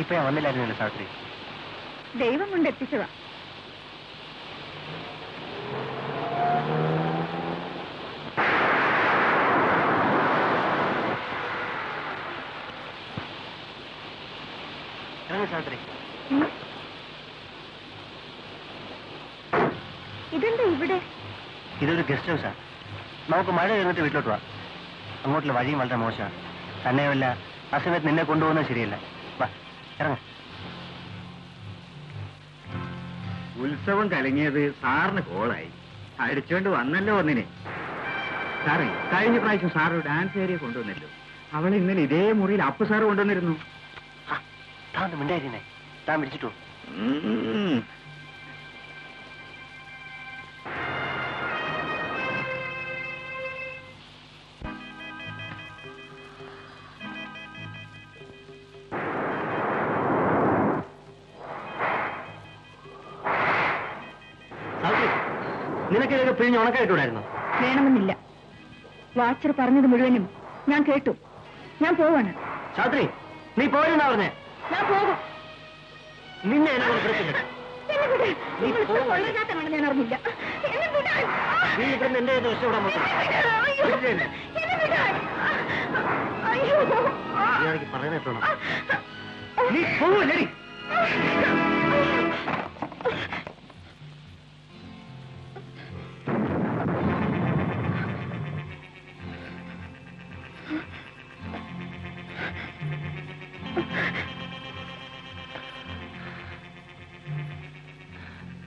ഇപ്പൊ ഞാൻ വന്നില്ലായിരുന്നല്ലോ സാവിത്രി. ദൈവം കൊണ്ട് എത്തിച്ചതാ. സാവിത്രി, ഇതെന്താ ഇവിടെ? ഇതൊരു ഗസ്റ്റ് ഹൗസാ. നമുക്ക് മഴ കഴിഞ്ഞിട്ട് വീട്ടിലോട്ട് പോവാം. അങ്ങോട്ടുള്ള വഴിയും വളരെ മോശമാണ്. തന്നെയുമല്ല, ആ സമയത്ത് നിന്നെ കൊണ്ടുപോകുന്നത് ശരിയല്ല. വാ, ഇറങ്ങ. ഉത്സവം കലങ്ങിയത് സാറിന് കോളായി. അടിച്ചോണ്ട് വന്നല്ലോ ഒന്നിനെ. സാറേ, കഴിഞ്ഞ പ്രാവശ്യം സാറ് ഡാൻസ് ഏരിയ കൊണ്ടുവന്നല്ലോ. അവളെ ഇന്നലെ ഇതേ മുറിയിൽ അപ്പു സാറ് കൊണ്ടുവന്നിരുന്നു. താൻ മിണ്ടായിരുന്നേ, താൻ വിളിച്ചിട്ടു. നിനക്ക് ഇതൊക്കെ പിഴിഞ്ഞ് ഉണക്കായിട്ടൂടായിരുന്നു? വേണമെന്നില്ല. വാച്ചർ പറഞ്ഞത് മുഴുവനും ഞാൻ കേട്ടു. ഞാൻ പോവാണ്. സാവിത്രി, നീ പോരെന്നാ പറഞ്ഞേ? ഞാൻ പോകും. നിന്നെ എന്നെ കൊടുത്തില്ല. ഞാൻ അറിഞ്ഞില്ല. നീ ഇവിടുന്ന് എന്റെ രക്ഷപ്പെടാൻ പറയുന്നേട്ടോ. നീ പോവല്ലേ?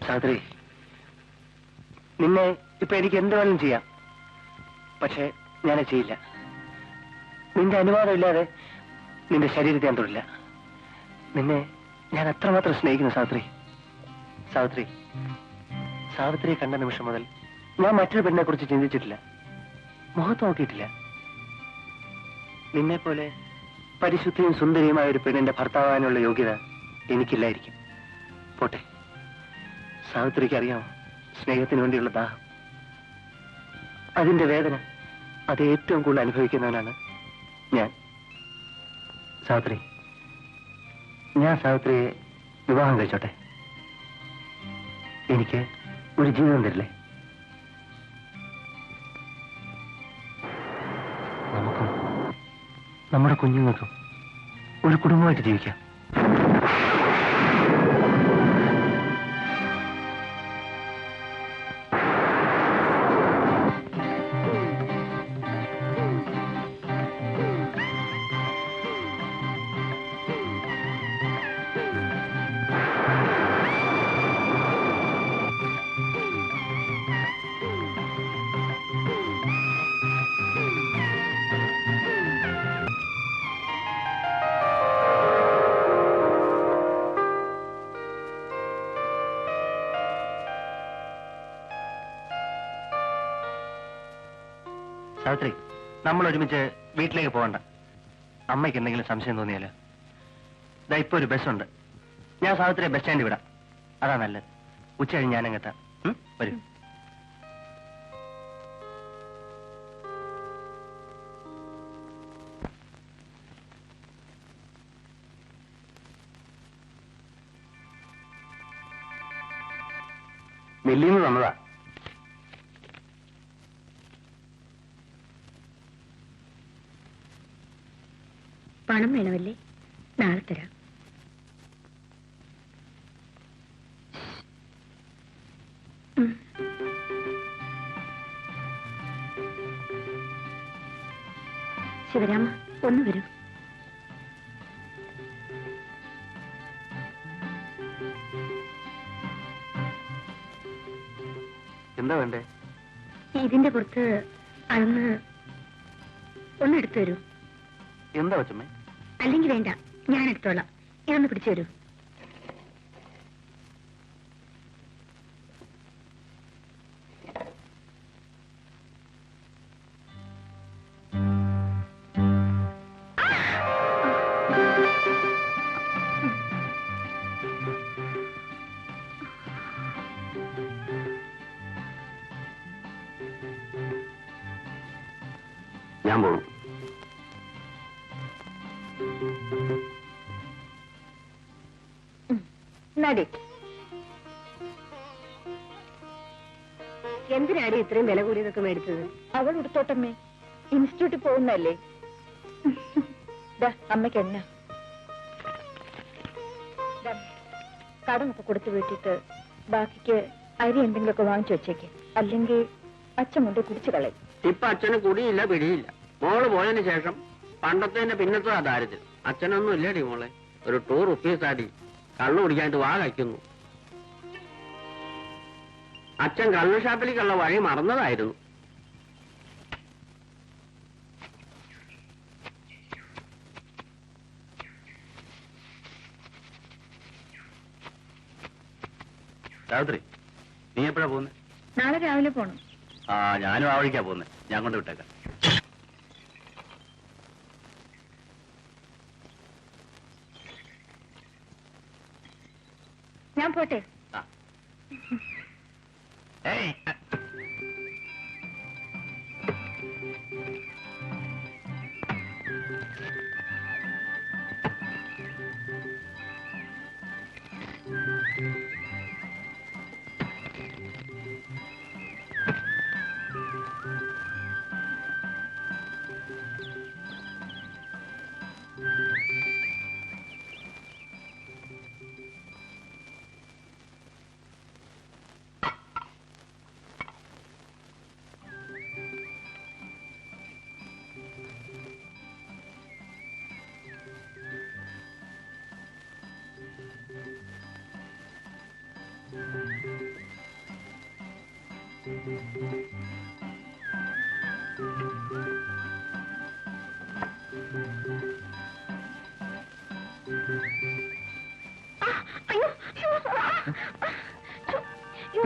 സാവിത്രി, നിന്നെ ഇപ്പൊ എനിക്ക് എന്ത് വേണം ചെയ്യാം. പക്ഷെ ഞാനത് ചെയ്യില്ല. നിന്റെ അനുവാദം ഇല്ലാതെ നിന്റെ ശരീരത്തെ ഞാൻ തൊടില്ല. നിന്നെ ഞാൻ അത്രമാത്രം സ്നേഹിക്കുന്നു സാവിത്രി. സാവിത്രി, സാവിത്രിയെ കണ്ട നിമിഷം മുതൽ ഞാൻ മറ്റൊരു പെണ്ണിനെ കുറിച്ച് ചിന്തിച്ചിട്ടില്ല, മുഖത്ത് നോക്കിയിട്ടില്ല. നിന്നെ പോലെ പരിശുദ്ധിയും സുന്ദരിയുമായ ഒരു പെണ്ണിന്റെ ഭർത്താവാനുള്ള യോഗ്യത എനിക്കില്ലായിരിക്കും. പോട്ടെ. സാവിത്രിക്ക് അറിയാമോ സ്നേഹത്തിന് വേണ്ടിയുള്ള ദാഹം, അതിന്റെ വേദന, അത് ഏറ്റവും കൂടുതൽ അനുഭവിക്കുന്നവനാണ് ഞാൻ. സാവിത്രി, ഞാൻ സാവിത്രിയെ വിവാഹം കഴിച്ചോട്ടെ? എനിക്ക് ഒരു ജീവിതം തരില്ലേ? നമുക്കും നമ്മുടെ കുഞ്ഞുങ്ങൾക്കും ഒരു കുടുംബമായിട്ട് ജീവിക്കാം. സാവിത്രി, നമ്മൾ ഒരുമിച്ച് വീട്ടിലേക്ക് പോകണ്ട. അമ്മയ്ക്ക് എന്തെങ്കിലും സംശയം തോന്നിയാലോ? ഇതാ ഇപ്പൊ ഒരു ബസ്സുണ്ട്. ഞാൻ സാവിത്രിയെ ബസ് സ്റ്റാൻഡിൽ വിടാം. അതാ നല്ലത്. ഉച്ച കഴിഞ്ഞ് ഞാനങ്ങെത്താം. വരൂ. വെല്ലിന്ന് തന്നതാ. പണം വേണമല്ലേ? നാളെ തരാം. ശിവരാമ, ഒന്ന് വരൂ. എന്താ വേണ്ടേ? ഇതിന്റെ പുറത്ത് അന്ന് ഒന്നെടുത്തു തരൂ. എന്താ വച്ചമ്മേ? അല്ലെങ്കിൽ വേണ്ട, ഞാൻ എടുത്തോളാം. ഇതൊന്ന് പിടിച്ചു തരൂ. ഞാൻ പോകും. നടി എന്തിനാടി ഇത്രയും വില കൂടിയതൊക്കെ മേടിച്ചത്? അവൾ എടുത്തോട്ടമ്മേ, ഇൻസ്റ്റിറ്റ്യൂട്ടിൽ പോകുന്നല്ലേ. അമ്മയ്ക്ക് എണ്ണ കടമൊക്കെ കൊടുത്തു വീട്ടിട്ട് ബാക്കിക്ക് അരി എന്തെങ്കിലുമൊക്കെ വാങ്ങിച്ചു വെച്ചേക്ക്, അല്ലെങ്കിൽ അച്ഛൻ കൊണ്ട് കുടിച്ചു കളയും. ഇപ്പൊ അച്ഛന് കുടിയില്ല പിടിയില്ല. മോള് പോയതിന് ശേഷം പണ്ടത്തെ പിന്നത്തെ ദാരിദ്ര്യം. അച്ഛനൊന്നും ഇല്ലേടി മോളെ. ഒരു ₹2 ആടി കള്ളു കുടിക്കാണ്ട് വാ കഴിക്കുന്നു. അച്ഛൻ കള്ളു ഷാപ്പിലേക്കുള്ള വഴി മറന്നതായിരുന്നു. സാവിത്രി, നീ എപ്പോഴാ പോകുന്നത്? നാളെ രാവിലെ പോണം. ആ, ഞാനും ആ വഴിക്കാ പോകുന്നത്. ഞാൻ കൊണ്ട് വിട്ടേക്കാം. ഞാൻ പോട്ടെ. ഏയ്,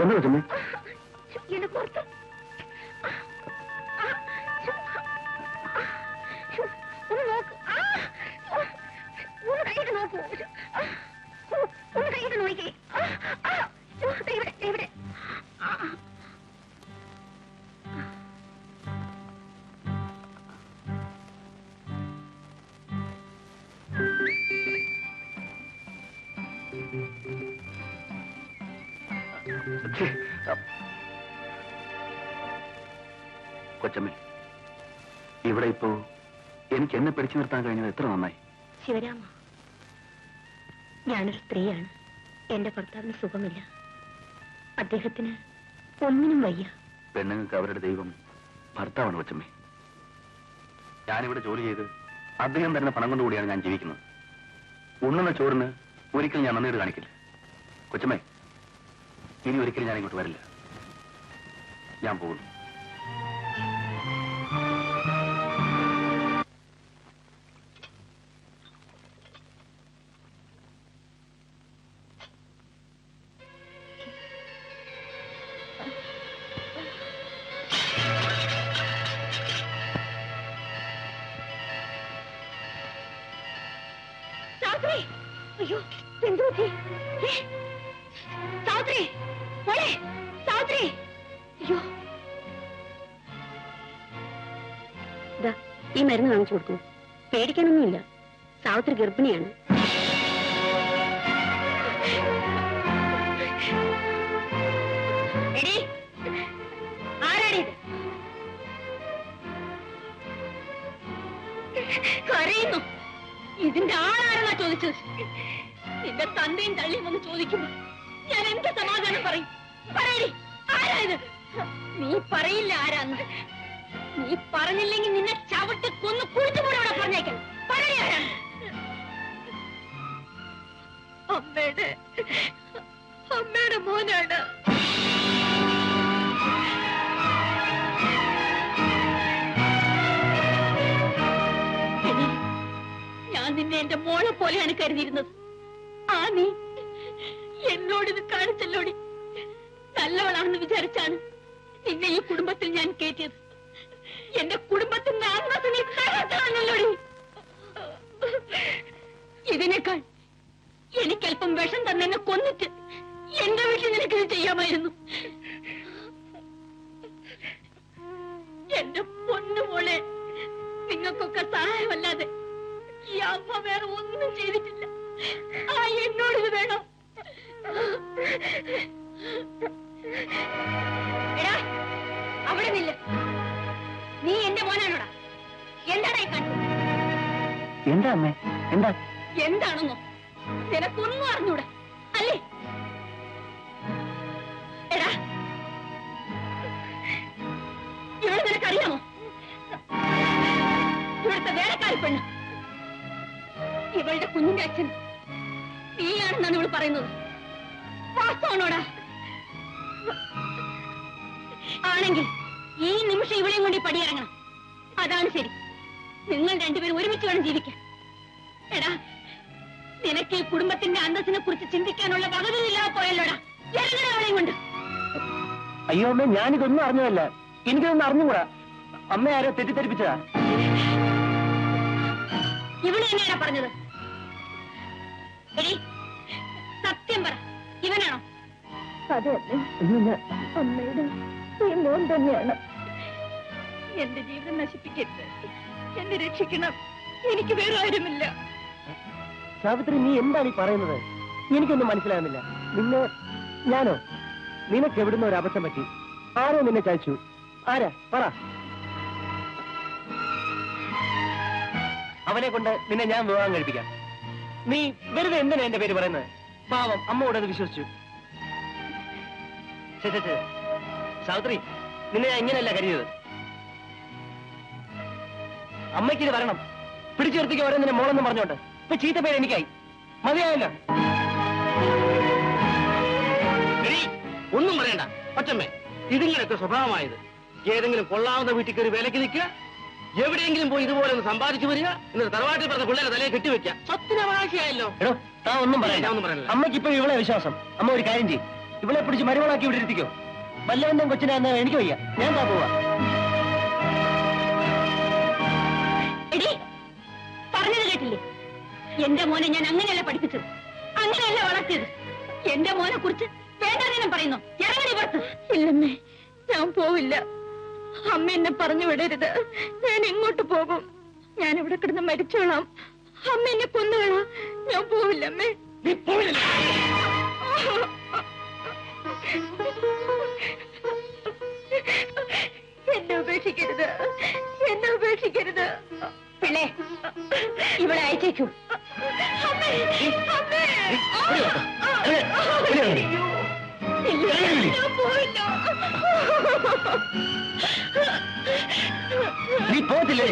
എന്താ കൊച്ചമ്മേ? എന്നെ പുറത്ത് ഒന്ന് നോക്ക്. ഒന്ന് കൈയിട്ട് നോക്കൂ. ഒന്ന് കൈയിട്ട് നോക്കിക്കേ. ഇവിടെ ഇവിടെ കൊച്ചമ്മേ, ഇവിടെ ഇപ്പോ എനിക്ക് എന്നെ പിടിച്ചു നിർത്താൻ കഴിഞ്ഞത് എത്ര നന്നായി. ശിവരാമ, ഞാനൊരു സ്ത്രീയാണ്. എന്റെ ഭർത്താവിന് സുഖമില്ല. അദ്ദേഹത്തിന് ഒന്നിനും വയ്യ. പെണ്ണുങ്ങൾക്ക് അവരുടെ ദൈവം ഭർത്താവാണ് കൊച്ചമ്മേ. ഞാനിവിടെ ജോലി ചെയ്ത് അദ്ദേഹം തരുന്ന പണം കൊണ്ടുകൂടിയാണ് ഞാൻ ജീവിക്കുന്നത്. ഉണ്ണുന്ന ചോറിന് ഒരിക്കലും ഞാൻ നന്ദിയോട് കാണിക്കില്ല. കൊച്ചമ്മേ, ഇനി ഒരിക്കലും ഞാൻ ഇങ്ങോട്ട് വരില്ല. ഞാൻ പോകുന്നു. അയ്യോ, എന്തു പറ്റി? സാവിത്രി, മോളെ സാവിത്രി. അയ്യോ, ഈ മരുന്ന് വാങ്ങിച്ചു കൊടുക്കൂ. പേടിക്കാനൊന്നുമില്ല. സാവിത്രി ഗർഭിണിയാണ്. ആരാണിത്? കരയുന്നു. ഇതിന്റെ ആളാരെന്നാ ചോദിച്ചത്? നിന്റെ തന്തയും തള്ളിയും ഒന്ന് ചോദിക്കുമ്പോ ഞാൻ എന്ത് സമാധാനം പറയും? പറയടി, ആരായത്? നീ പറയില്ല ആരാന്ന്. നീ പറഞ്ഞില്ലെങ്കിൽ നിന്നെ ചവിട്ടി കൊന്ന് കുഴിച്ചുകൂടെ അവിടെ പറഞ്ഞേക്കാം. പറയടി ആരാണ്? അമ്മയുടെ മോനാണ്. ഞാൻ നിന്നെ എന്റെ മോളെ പോലെയാണ് കരുതിയിരുന്നത്. ആ നീ എന്നോടിത് കാണിച്ചല്ലോടി. നല്ലവളാണെന്ന് വിചാരിച്ചാണ് നിന്നെ ഈ കുടുംബത്തിൽ ഞാൻ കയറ്റിയത്. എന്റെ കുടുംബത്തിന്റെ അന്തസ്സ് നീ തകർത്തതാണല്ലോടി. ഇതിനേക്കാൾ എനിക്കല്പം വിഷം തന്നെ കൊന്നിട്ട് എന്റെ വീട്ടിൽ നിനക്കിത് ചെയ്യാമായിരുന്നു. എന്റെ പൊന്നുമോളെ, എടാ, അവിടെ നില്ല. നീ എന്റെ മോനാണോടാ? എന്താടാ ഈ കാണിച്ചത്? എന്താ അമ്മേ? എന്താ? എന്താണെന്നോ നിനക്കൊന്നും അറിഞ്ഞൂടാ അല്ലേ? എടാ, ഇവിടെ നിനക്കറിയാമോ? ഇവിടുത്തെ വേലക്കാരി പെണ്ണ്, ഇവളുടെ കുഞ്ഞിന്റെ അച്ഛൻ നീയാണെന്നാണ് ഇവൾ പറയുന്നത്. വാസ്തവമാണോടാ? ആണെങ്കിൽ ഈ നിമിഷം ഇവളെയും കൊണ്ട് ഈ പടിയിറങ്ങണം. അതാണ് ശരി. നിങ്ങൾ രണ്ടുപേരും ഒരുമിച്ച് വേണം ജീവിക്കാൻ. എടാ, നിനക്ക് ഈ കുടുംബത്തിന്റെ അന്തസ്സിനെ കുറിച്ച് ചിന്തിക്കാനുള്ള വകതിയില്ലാതെ പോയല്ലോടാ. ഇറങ്ങണ അവളെയും കൊണ്ട്. അയ്യോ അമ്മേ, ഞാനിതൊന്നും അറിഞ്ഞതല്ല. എനിക്കിതൊന്നും അറിഞ്ഞുകൂടാ. അമ്മ ആരോ തെറ്റിദ്ധരിപ്പിച്ചതാ. ഇവള് തന്നെയാണോ പറഞ്ഞത്? എടി, സത്യം പറ, ഇവനാണോ? അതെ അമ്മയുടെ ഈ മോൻ തന്നെയാണ്. എന്റെ ജീവിതം നശിപ്പിക്കരുത്, എന്നെ രക്ഷിക്കണം. എനിക്ക് വേറെ ആരുമില്ല. സാവിത്രി, നീ എന്താണ് ഈ പറയുന്നത്? എനിക്കൊന്നും മനസ്സിലാകുന്നില്ല. നിന്നെ ഞാനോ? നിനക്ക് എവിടുന്ന ഒരു അബദ്ധം പറ്റി? ആരോ നിന്നെ ചതിച്ചു? ആരാ? പറ. അവനെ കൊണ്ട് നിന്നെ ഞാൻ വിവാഹം കഴിപ്പിക്കാം. നീ വെറുതെ എന്തിനാ എന്റെ പേര് പറയുന്നത്? പാവം അമ്മയോട് അത് വിശ്വസിച്ചു. സാവിത്രി, നിന്നെ ഞാൻ ഇങ്ങനെയല്ല കരുതിയത്. അമ്മയ്ക്കിത് വരണം. പിടിച്ചു നിർത്തിക്ക് ഓരോ നിന്നെ മോളെന്ന് പറഞ്ഞോണ്ട് ഇപ്പൊ ചീത്ത പേര് എനിക്കായി. മതിയായല്ലോ. ഒന്നും പറയണ്ട പച്ചമ്മേ. ഇതിങ്ങനൊക്കെ സ്വഭാവമായത്. ഏതെങ്കിലും കൊള്ളാവുന്ന വീട്ടിൽ കയറി വിലക്ക് നിൽക്കുക, എവിടെയെങ്കിലും പോയി ഇതുപോലെ ഒന്ന് സമ്പാദിച്ചു വരിക, എന്നിട്ട് തറവാട്ടിൽ പറഞ്ഞ പിള്ളേരെ തലയെ കെട്ടിവെക്കുക. സ്വത്തിന് അവകാശിയായല്ലോ. എടോ, താ ഒന്നും പറയാം. അമ്മയ്ക്ക് ഇപ്പൊ ഇവളെ വിശ്വാസം. അമ്മ ഒരു കാര്യം ചെയ്യും, ഇവളെ പിടിച്ച് മരുമകളാക്കി ഇവിടെ ഇരുത്തിക്കോ. വല്ലവന്റെ കൊച്ചിനാന്ന് എനിക്ക് വയ്യ. ഞാൻ താ പോവാ. എടി, പറഞ്ഞത് കേട്ടില്ലേ? എന്റെ മോനെ ഞാൻ അങ്ങനെയല്ല പഠിപ്പിച്ചത്, അങ്ങനെയല്ല വളർത്തിയത്. എന്റെ മോനെ കുറിച്ച് വേണ്ടാതിനും പറയുന്നു. ഇറങ്ങണി പുറത്ത്. ഇല്ലമ്മേ, ഞാൻ പോവില്ല. അമ്മ എന്നെ പറഞ്ഞു വിടരുത്. ഞാൻ എങ്ങോട്ട് പോകും? ഞാൻ ഇവിടെ കിടന്ന് മരിച്ചോളാം. അമ്മ എന്നെ കൊന്നുകളാം. ഞാൻ പോവില്ല അമ്മേ. എന്നെ ഉപേക്ഷിക്കരുത്, എന്നെ ഉപേക്ഷിക്കരുത്. പിള്ളേ, ഇവിടെ അയച്ചേക്കൂ. നീ പോകത്തില്ലേ?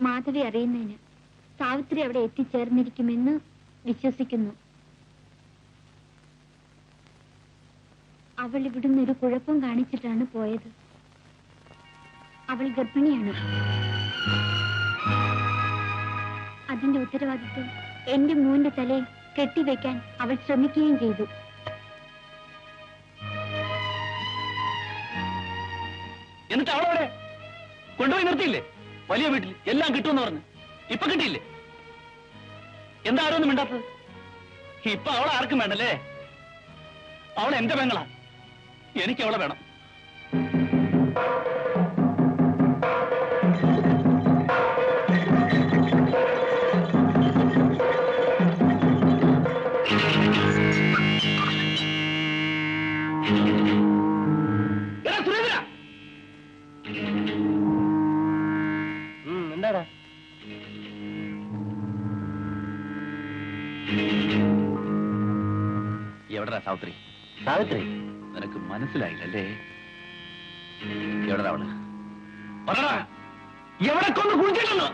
മാധവി അറിയുന്നതിന് സാവിത്രി അവിടെ എത്തിച്ചേർന്നിരിക്കുമെന്ന് വിശ്വസിക്കുന്നു. അവൾ ഇവിടുന്ന് ഒരു കുഴപ്പം കാണിച്ചിട്ടാണ് പോയത്. അവൾ ഗർഭിണിയാണ്. അതിന്റെ ഉത്തരവാദിത്വം എന്റെ മോന്റെ തലയിൽ കെട്ടിവെക്കാൻ അവൾ ശ്രമിക്കുകയും ചെയ്തു. എന്നിട്ട് അവളവിടെ കൊണ്ടുപോയി നിർത്തിയില്ലേ? വലിയ വീട്ടിൽ എല്ലാം കിട്ടുമെന്ന് പറഞ്ഞു. ഇപ്പൊ കിട്ടിയില്ലേ? എന്താ ആരൊന്നും മിണ്ടാത്തത്? ഇപ്പൊ അവളെ ആർക്കും വേണ്ടല്ലേ? അവൾ എന്റെ പെങ്ങളാ. എനിക്ക് അവളെ വേണം. എന്താടാ? എവിടെടാ സാവിത്രി? സാവിത്രി നിനക്ക് മനസ്സിലായില്ലല്ലേ? എവിടെടാ അവള്? പറടാ, എവിടെ കൊന്ന് കുഴിച്ചിട്ടുണ്ടോ?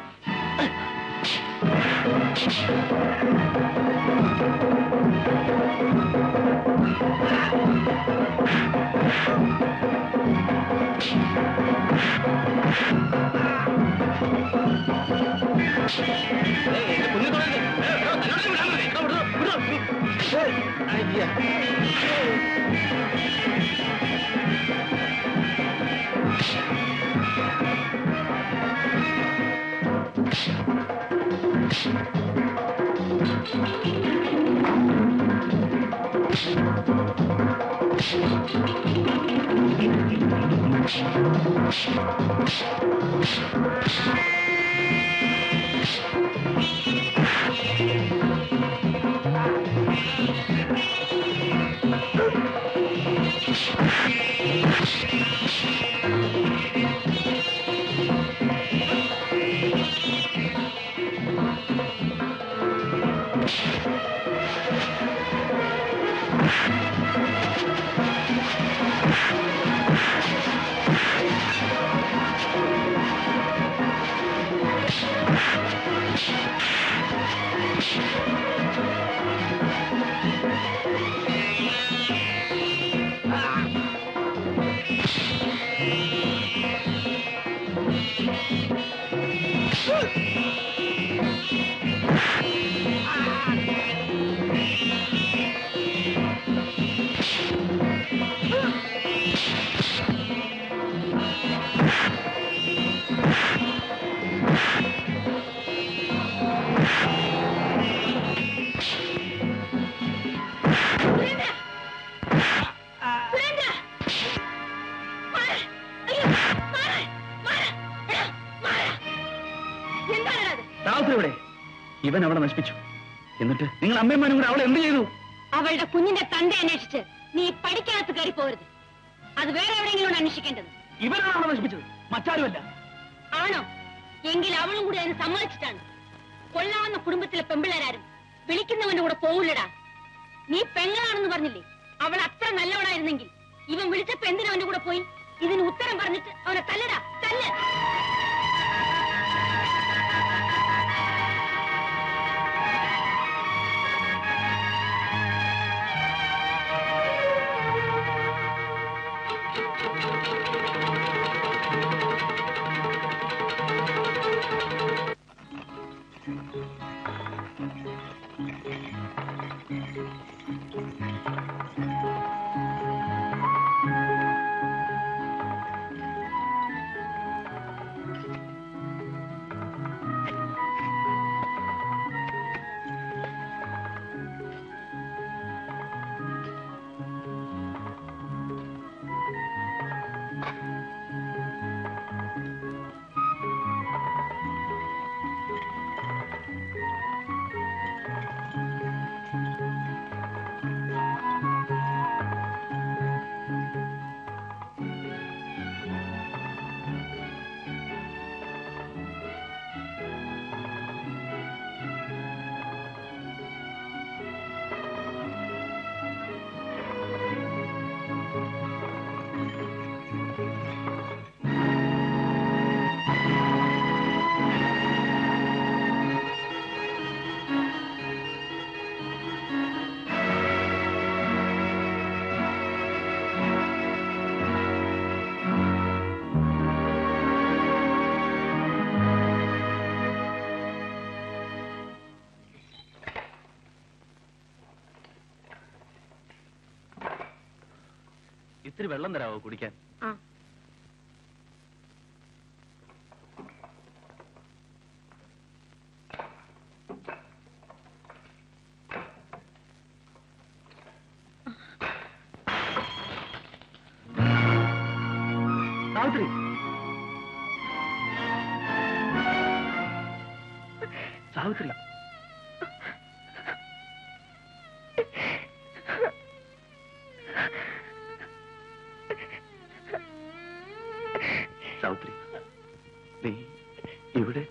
ഇവൻ അവളെ നശിപ്പിച്ചു. എന്നിട്ട് നിങ്ങൾ അമ്മയമ്മനും കൂടെ അവളെ എന്ത് ചെയ്തു? അവളുടെ കുഞ്ഞിന്റെ തന്റെ അന്വേഷിച്ച് നീ പഠിക്കാത്ത കയറി പോരുത്. അത് വേറെ എവിടെയെങ്കിലും അന്വേഷിക്കേണ്ടത്. ഇവനാണ് അവളെ നശിപ്പിച്ചത്, മറ്റാരുമല്ല. ആണോ? എങ്കിൽ അവളും കൂടി അതിന് സമ്മതിച്ചിട്ടാണ്. കൊള്ളാവുന്ന കുടുംബത്തിലെ പെമ്പിള്ളേരാരും വിളിക്കുന്നവന്റെ കൂടെ പോവില്ലടാ. നീ പെങ്ങളാണെന്ന് പറഞ്ഞില്ലേ? അവൾ അത്ര നല്ലവളായിരുന്നെങ്കിൽ ഇവൻ വിളിച്ചപ്പോ എന്തിനാ അവന്റെ കൂടെ പോയി? ഇതിന് ഉത്തരം പറഞ്ഞിട്ട് അവനെ തല്ലടാ, തല്ല്. ഇത്തിരി വെള്ളം തരാവോ കുടിക്കാൻ? സാവിത്രി, സാവിത്രി, സാവിത്രി, നീ ഇവിടെ?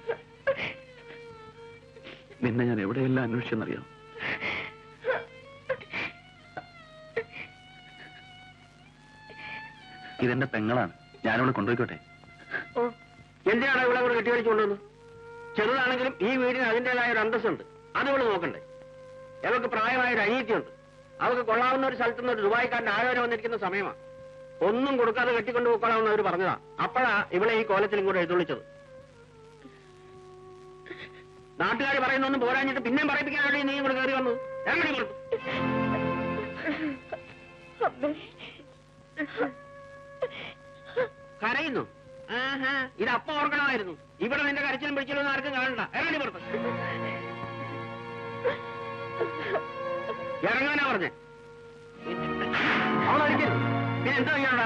നിന്നെ ഞാൻ എവിടെയെല്ലാം അന്വേഷിച്ചെന്നറിയാം. ഇതെന്റെ പെങ്ങളാണ്, ഞാനിവിടെ കൊണ്ടുപോയിക്കോട്ടെ? എന്തിനാണ് ഇവിടെ കൂടെ കെട്ടിയടിച്ചു കൊണ്ടുവന്നു? ചെറുതാണെങ്കിലും ഈ വീടിന് അതിൻ്റെതായ ഒരു അന്തസ്സുണ്ട്. അത് ഇവള് നോക്കണ്ടേ? അവൾക്ക് പ്രായമായ ഒരു അനീതിയുണ്ട്. അവൾക്ക് കൊള്ളാവുന്ന ഒരു സ്ഥലത്ത് നിന്ന് ഒരു ദുബായിക്കാരൻ്റെ ആലോചന വന്നിരിക്കുന്ന സമയമാണ്. ഒന്നും കൊടുക്കാതെ കെട്ടിക്കൊണ്ട് പോയിക്കൊള്ളാമെന്ന് അവർ പറഞ്ഞതാ. അപ്പോഴാ ഇവളെ ഈ കോലത്തിലും കൂടെ എഴുന്നള്ളിച്ചത്. നാട്ടുകാർ പറയുന്നൊന്നും പോരാഞ്ഞിട്ട് പിന്നെയും പറയിപ്പിക്കാനാണ് നീ ഇവിടെ കയറി വന്നത്. എങ്ങനെ കൊടുത്തു? കരയുന്നു. ഇത് അപ്പം ഓർക്കണമായിരുന്നു. ഇവിടെ നിന്റെ കരച്ചിലും പിടിച്ചിലും ഒന്നും ആർക്കും കാണണ്ട. ഇറങ്ങി പുറത്ത്. ഇറങ്ങാനാ പറഞ്ഞേ. അവളടിക്കരുത്. പിന്നെ എന്താ ചെയ്യാണ്ട?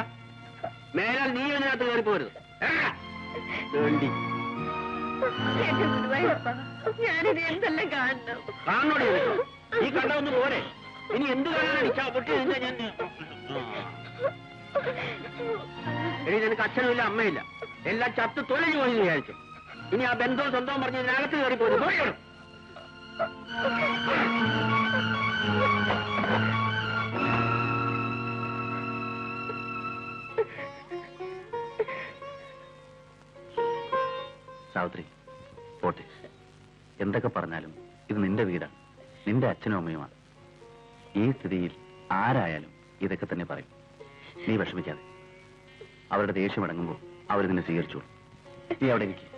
മേലാൽ നീ ഇതിനകത്ത് കയറി പോരുത്. വേണ്ടി ഞാനിത് എന്തെല്ലാം കാണണം? കാണോടി. ഈ കണ്ടൊന്ന് പോരെ. ഇനി എന്ത് കാണാനാണ് ഇച്ഛ പൊട്ടി നിന്റെ ഞാൻ. ഇനി നിനക്ക് അച്ഛനുമില്ല അമ്മയില്ല. എല്ലാം ചത്ത് തൊഴിൽ പോയി വിചാരിച്ചു. ഇനി ആ ബന്ധവും സ്വന്തവും പറഞ്ഞ് ഇതിനകത്ത് കയറി പോയി പോയിക്കണം. സാവിത്രി, പോട്ടെ. എന്തൊക്കെ പറഞ്ഞാലും ഇത് നിന്റെ വീടാണ്, നിന്റെ അച്ഛനും അമ്മയുമാണ്. ഈ സ്ഥിതിയിൽ ആരായാലും ഇതൊക്കെ തന്നെ പറയും. നീ വിഷമിക്കാതെ. അവരുടെ ദേഷ്യം അടങ്ങുമ്പോൾ അവർ നിന്നെ സ്വീകരിച്ചോളൂ. നീ അവിടെ ഇരിക്കും.